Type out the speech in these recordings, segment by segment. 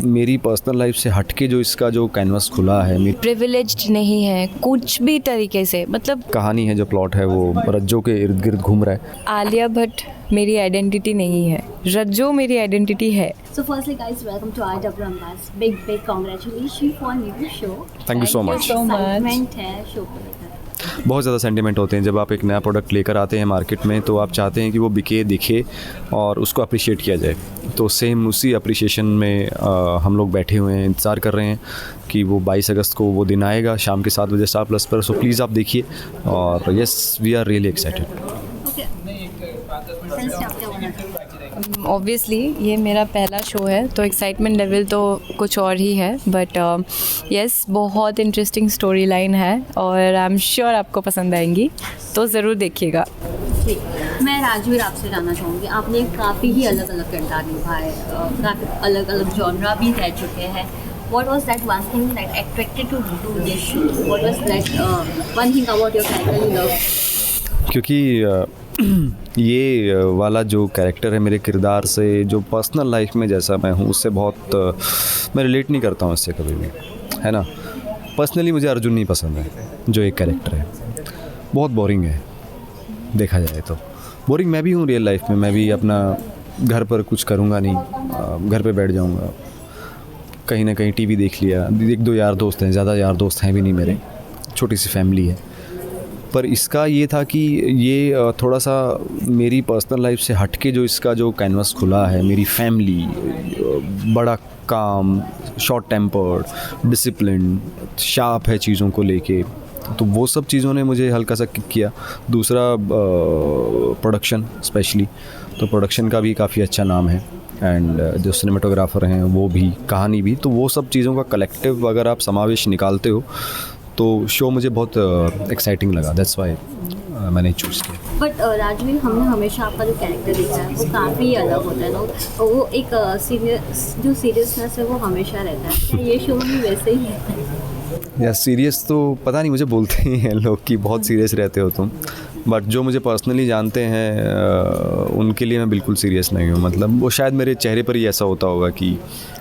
मेरी personal life से हटके जो इसका जो कैनवस खुला है, मेरी प्रिविलेज्ड नहीं है कुछ भी तरीके से, मतलब कहानी है, जो प्लॉट है वो रज्जो के इर्द गिर्द घूम रहा है। आलिया भट्ट मेरी आइडेंटिटी नहीं है, रज्जो मेरी आइडेंटिटी है। So firstly guys, welcome to IW Ambas. Big congratulations for new show. Thank you so much. Excitement है शो को लेकर। बहुत ज़्यादा सेंटिमेंट होते हैं जब आप एक नया प्रोडक्ट लेकर आते हैं मार्केट में, तो आप चाहते हैं कि वो बिके, दिखे और उसको अप्रिशिएट किया जाए। तो सेम उसी अप्रिशिएशन में हम लोग बैठे हुए हैं, इंतज़ार कर रहे हैं कि वो 22 अगस्त को वो दिन आएगा शाम के 7 बजे स्टार प्लस पर। सो प्लीज़ आप देखिए, और yes we are really excited. Obviously ये मेरा पहला शो है तो एक्साइटमेंट लेवल तो कुछ और ही है, बट यस बहुत इंटरेस्टिंग स्टोरी लाइन है और आई एम श्योर आपको पसंद आएंगी, तो ज़रूर देखिएगा। ठीक, मैं राजवीर आपसे जानना चाहूँगी, आपने काफ़ी ही अलग अलग किरदार निभाए, काफ़ी अलग अलग जॉनरा भी रह चुके हैं। What was that one thing that attracted to do this show? What was that one thing about your character you loved? क्योंकि ये वाला जो कैरेक्टर है मेरे किरदार से, जो पर्सनल लाइफ में जैसा मैं हूँ उससे बहुत मैं रिलेट नहीं करता हूँ इससे कभी भी, है ना। पर्सनली मुझे अर्जुन नहीं पसंद है, जो एक कैरेक्टर है बहुत बोरिंग है, देखा जाए तो बोरिंग मैं भी हूँ रियल लाइफ में। मैं भी अपना घर पर कुछ करूँगा नहीं, घर पे बैठ जाऊँगा, कहीं ना कहीं टीवी देख लिया, एक दो यार दोस्त हैं, ज़्यादा यार दोस्त हैं भी नहीं मेरे, छोटी सी फैमिली है। पर इसका ये था कि ये थोड़ा सा मेरी पर्सनल लाइफ से हटके जो इसका जो कैनवस खुला है, मेरी फैमिली, बड़ा काम, शॉर्ट टेम्पर्ड, डिसिप्लिन, शार्प है चीज़ों को लेके, तो वो सब चीज़ों ने मुझे हल्का सा किक किया। दूसरा प्रोडक्शन स्पेशली, तो प्रोडक्शन का भी काफ़ी अच्छा नाम है, एंड जो सिनेमाटोग्राफर हैं वो भी, कहानी भी, तो वो सब चीज़ों का कलेक्टिव अगर आप समावेश निकालते हो तो शो मुझे बहुत एक्साइटिंग लगा। दैट्स वाई मैंने चूज़ किया। बट राजवीर, हमने हमेशा आपका जो कैरेक्टर देखा है वो काफ़ी अलग होता है ना, वो एक जो सीरियसनेस है वो हमेशा रहता है। क्या ये शो में भी वैसे ही है? या सीरियस तो पता नहीं, मुझे बोलते ही हैं लोग कि बहुत सीरियस रहते हो तुम, बट जो मुझे पर्सनली जानते हैं उनके लिए मैं बिल्कुल सीरियस नहीं हूँ। मतलब वो शायद मेरे चेहरे पर ही ऐसा होता होगा कि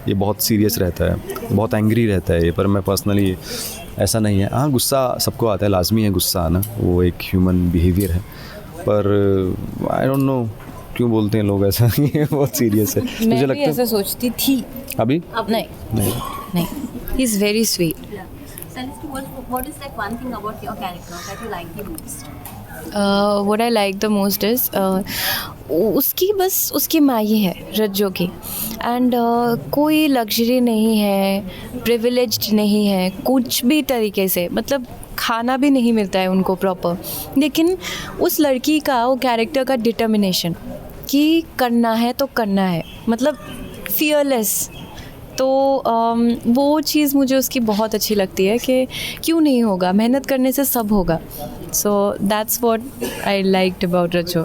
ये बहुत सीरियस रहता है, बहुत एंग्री रहता है ये, पर मैं पर्सनली ऐसा नहीं है। हाँ, गुस्सा सबको आता है, लाजमी है गुस्सा आना, वो एक ह्यूमन बिहेवियर है, पर आई डोंट नो क्यों बोलते हैं लोग ऐसा कि ये बहुत सीरियस है। मुझे लगता है ऐसा सोचती थी अभी नहीं, he is very sweet. What is that one thing about your character that you like the most? What I like the most is उसकी माई है रज्जो की, एंड कोई लग्जरी नहीं है, प्रिविलेज्ड नहीं है कुछ भी तरीके से, मतलब खाना भी नहीं मिलता है उनको प्रॉपर, लेकिन उस लड़की का, वो कैरेक्टर का डिटर्मिनेशन कि करना है तो करना है, मतलब फियरलेस, तो वो चीज़ मुझे उसकी बहुत अच्छी लगती है कि क्यों नहीं होगा, मेहनत करने से सब होगा। So that's what I liked about Rajjo.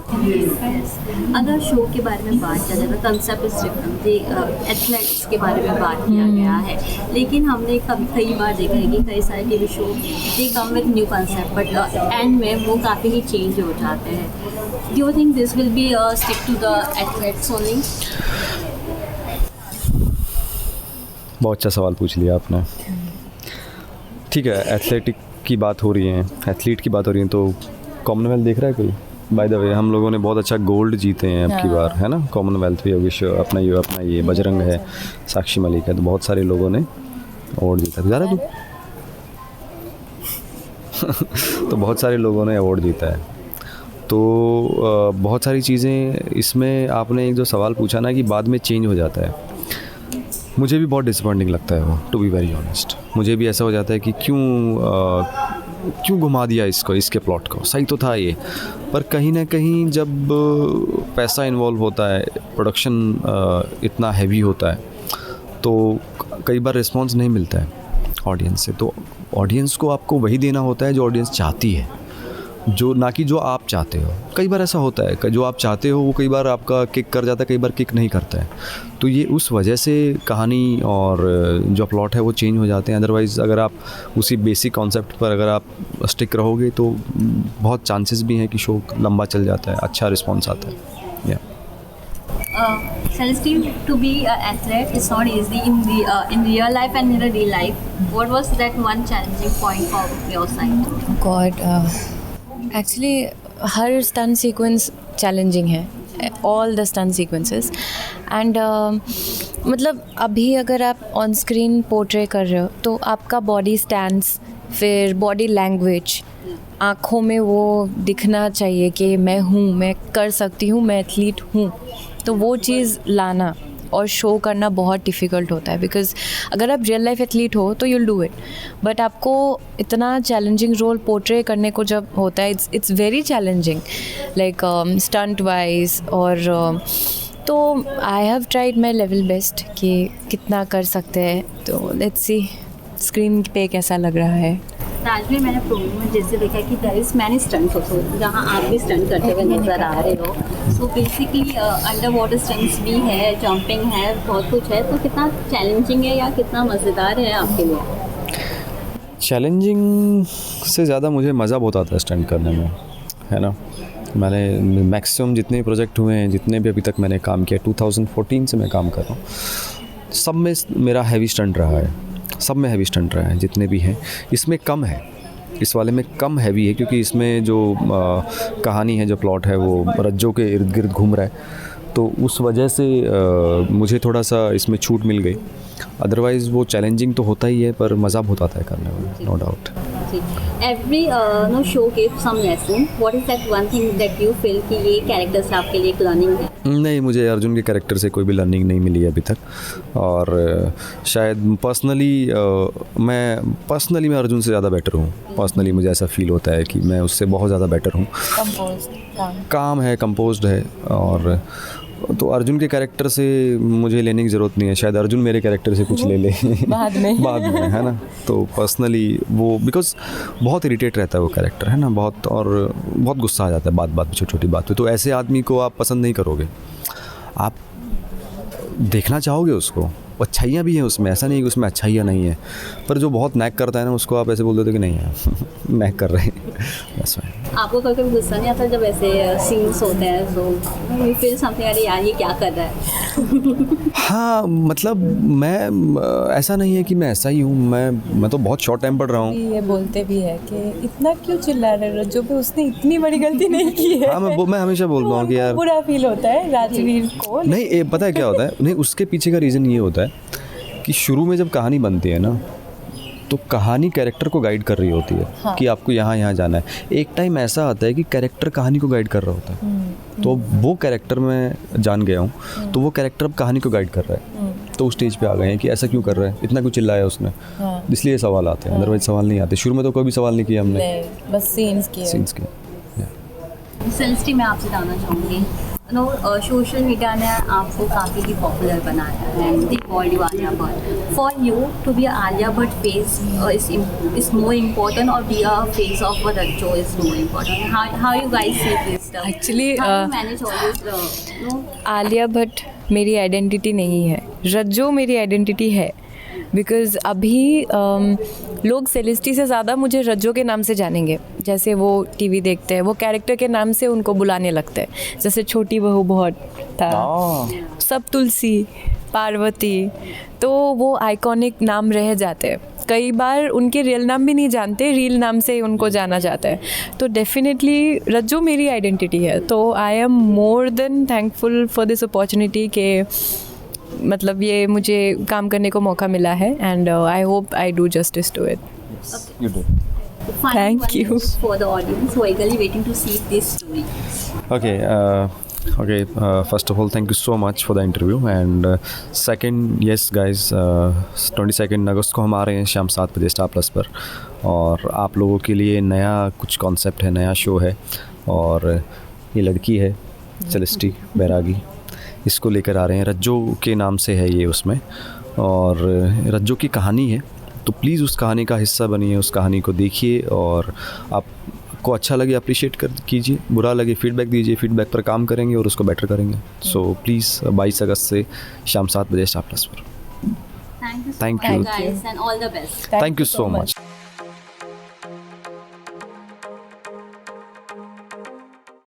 अगर शो के बारे में बात किया जाए, कंसेप्ट इज डिफरेंट, एथलेटिक्स के बारे में बात किया गया है, लेकिन हमने कई बार देखा है कि कई सारे TV show they come with new concept, but end में वो काफ़ी ही चेंज हो जाते हैं। Do you think this will be stick to the athletes only? बहुत अच्छा सवाल पूछ लिया आपने। ठीक है, एथलेटिक की बात हो रही है, एथलीट की बात हो रही है, तो कॉमनवेल्थ देख रहा है कोई? बाय द वे हम लोगों ने बहुत अच्छा गोल्ड जीते हैं अब की बार, है ना। कॉमनवेल्थ भी विश्व अपना ये बजरंग है, साक्षी मलिक है, तो बहुत सारे लोगों ने अवार्ड जीता। जा रहा तू तो बहुत सारे लोगों ने अवार्ड जीता है। तो बहुत सारी चीज़ें इसमें, आपने एक जो सवाल पूछा ना कि बाद में चेंज हो जाता है, मुझे भी बहुत डिसअपॉइंटिंग लगता है वो, टू बी वेरी ऑनेस्ट। मुझे भी ऐसा हो जाता है कि क्यों घुमा दिया इसके प्लॉट को, सही तो था ये, पर कहीं ना कहीं जब पैसा इन्वॉल्व होता है, प्रोडक्शन इतना हैवी होता है, तो कई बार रिस्पॉन्स नहीं मिलता है ऑडियंस से। तो ऑडियंस को आपको वही देना होता है जो ऑडियंस चाहती है, जो ना कि जो आप चाहते हो। कई बार ऐसा होता है कि जो आप चाहते हो वो कई बार आपका किक कर जाता है, कई बार किक नहीं करता है, तो ये उस वजह से कहानी और जो प्लॉट है वो चेंज हो जाते हैं। अदरवाइज़ अगर आप उसी बेसिक कॉन्सेप्ट पर अगर आप स्टिक रहोगे तो बहुत चांसेस भी हैं कि शो लंबा चल जाता है, अच्छा रिस्पॉन्स आता है। Celestine, to be an athlete is not easy in real life and in a real life. What was that one challenging point from your side? God actually हर स्टंट सीक्वेंस चैलेंजिंग है, all the stunt sequences and मतलब अभी अगर आप on screen portray कर रहे हो तो आपका बॉडी स्टैंड्स, फिर बॉडी लैंग्वेज, आँखों में वो दिखना चाहिए कि मैं हूँ, मैं कर सकती हूँ, मैं एथलीट हूँ। तो वो चीज़ लाना और शो करना बहुत डिफ़िकल्ट होता है, बिकॉज़ अगर आप रियल लाइफ एथलीट हो तो यूल डू इट, बट आपको इतना चैलेंजिंग रोल पोर्ट्रे करने को जब होता है, it's very challenging, like stunt wise. और तो I have tried my level best कि कितना कर सकते हैं, तो लेट्स सी स्क्रीन पे कैसा लग रहा है। राजवीर, मैंने प्रोमो में जैसे देखा कि there is many stunts also, जहाँ आप भी स्टंट करते हुए नजर आ रहे हो। So basically under water stunts भी है, जंपिंग है, बहुत कुछ है। तो कितना चैलेंजिंग है या कितना मज़ेदार है आपके लिए? चैलेंजिंग से ज़्यादा मुझे मज़ा बहुत आता है स्टंट करने में, है ना। मैंने मैक्सिमम जितने प्रोजेक्ट हुए हैं, जितने भी अभी तक मैंने काम किया, 2014 से मैं काम कर रहा हूँ, सब में मेरा हैवी स्टंट रहा है, सब में हैवी स्टंट रहा है जितने भी हैं। इसमें कम है, इस वाले में कम हैवी है, क्योंकि इसमें जो कहानी है, जो प्लॉट है, वो रज्जो के इर्द गिर्द घूम रहा है, तो उस वजह से मुझे थोड़ा सा इसमें छूट मिल गई। अदरवाइज़ वो चैलेंजिंग तो होता ही है, पर मज़ा बहुत आता है करने में, no doubt. Every no show give some lesson, what is that one thing that you feel कि ये कैरेक्टर से आपके लिए एक लर्निंग है? नहीं, मुझे अर्जुन के कैरेक्टर से कोई भी लर्निंग नहीं मिली है अभी तक, और शायद पर्सनली मैं अर्जुन से ज़्यादा बेटर हूँ। पर्सनली मुझे ऐसा फील होता है कि मैं उससे बहुत ज़्यादा बेटर हूँ। काम है, कंपोज्ड है, और तो अर्जुन के कैरेक्टर से मुझे लेने की ज़रूरत नहीं है। शायद अर्जुन मेरे कैरेक्टर से कुछ ले ले बाद में है ना। तो पर्सनली वो बिकॉज बहुत इरिटेट रहता है वो कैरेक्टर, है ना, बहुत, और बहुत गुस्सा आ जाता है बात पे, छोटी छोटी बात पे। तो ऐसे आदमी को आप पसंद नहीं करोगे, आप देखना चाहोगे उसको। अच्छाइयाँ भी हैं उसमें, ऐसा नहीं कि उसमें अच्छाइयाँ नहीं है, पर जो बहुत नैक करता है ना, उसको आप ऐसे बोल देते कि नहीं है नैक कर रहे हैं, बस। आपको कभी गुस्सा नहीं आता जब ऐसे सीन्स होते हैं, तो यू फील समथिंग, अरे यार ये क्या कर रहा है? हाँ, मतलब मैं ऐसा नहीं है कि मैं ऐसा ही हूँ, मैं तो बहुत शॉर्ट टाइम पढ़ रहा हूँ। ये बोलते भी है कि इतना क्यों चिल्ला रहे हो, जो भी उसने इतनी बड़ी गलती नहीं की है। हाँ, मैं हमेशा बोलता हूँ कि यार बुरा फील होता है राजवीर को। नहीं, पता है क्या होता है, नहीं, उसके पीछे का रीज़न ये होता है कि शुरू में जब कहानी बनती है ना, तो कहानी कैरेक्टर को गाइड कर रही होती है। हाँ। कि आपको यहाँ जाना है। एक टाइम ऐसा आता है कि कैरेक्टर कहानी को गाइड कर रहा होता है, तो वो कैरेक्टर मैं जान गया हूँ, तो वो कैरेक्टर अब कहानी को गाइड कर रहा है। तो उस स्टेज पे आ गए हैं कि ऐसा क्यों कर रहा है, इतना क्यों चिल्लाया उसने। हाँ। इसलिए सवाल आते हैं, अदरवाइज सवाल नहीं आते। शुरू में तो कोई भी सवाल नहीं किया हमने, बस सीन्स के। सेलेस्टी, मैं आपसे जानना चाहूँगी, सोशल मीडिया ने आपको काफ़ी ही पॉपुलर बनाया है, they called you Alia Bhatt. For you to be Alia Bhatt face is more important, or be a face of a Rajjo is more important? How you guys see this stuff? Actually, how you manage all this? Alia Bhatt मेरी identity नहीं है, रज्जो मेरी identity है। Because अभी लोग सेलेस्टी से ज़्यादा मुझे रज्जो के नाम से जानेंगे। जैसे वो टीवी देखते हैं, वो कैरेक्टर के नाम से उनको बुलाने लगते हैं। जैसे छोटी बहू बहुत था, सब तुलसी, पार्वती, तो वो आइकॉनिक नाम रह जाते हैं। कई बार उनके रियल नाम भी नहीं जानते, रील नाम से उनको जाना जाता है। तो डेफिनेटली रज्जो मेरी आइडेंटिटी है। तो I am more than thankful for this opportunity के मतलब ये मुझे काम करने को मौका मिला है, and I hope I do justice to it. Thank you for the audience who are eagerly waiting to see this story. Okay, first of all, thank you so much for the interview, and second, yes guys, 22 अगस्त को हम आ रहे हैं शाम 7 बजे star plus पर, और आप लोगों के लिए नया कुछ कॉन्सेप्ट है, नया शो है, और ये लड़की है सेलेस्टी बैरागी, इसको लेकर आ रहे हैं। रज्जो के नाम से है ये उसमें, और रज्जो की कहानी है, तो प्लीज़ उस कहानी का हिस्सा बनिए, उस कहानी को देखिए, और आपको अच्छा लगे अप्रिशिएट कीजिए, बुरा लगे फीडबैक दीजिए, फीडबैक पर काम करेंगे और उसको बेटर करेंगे। सो प्लीज़ 22 अगस्त से शाम 7 बजे स्टार प्लस पर। Thank you guys, and all the best. Thank you so much.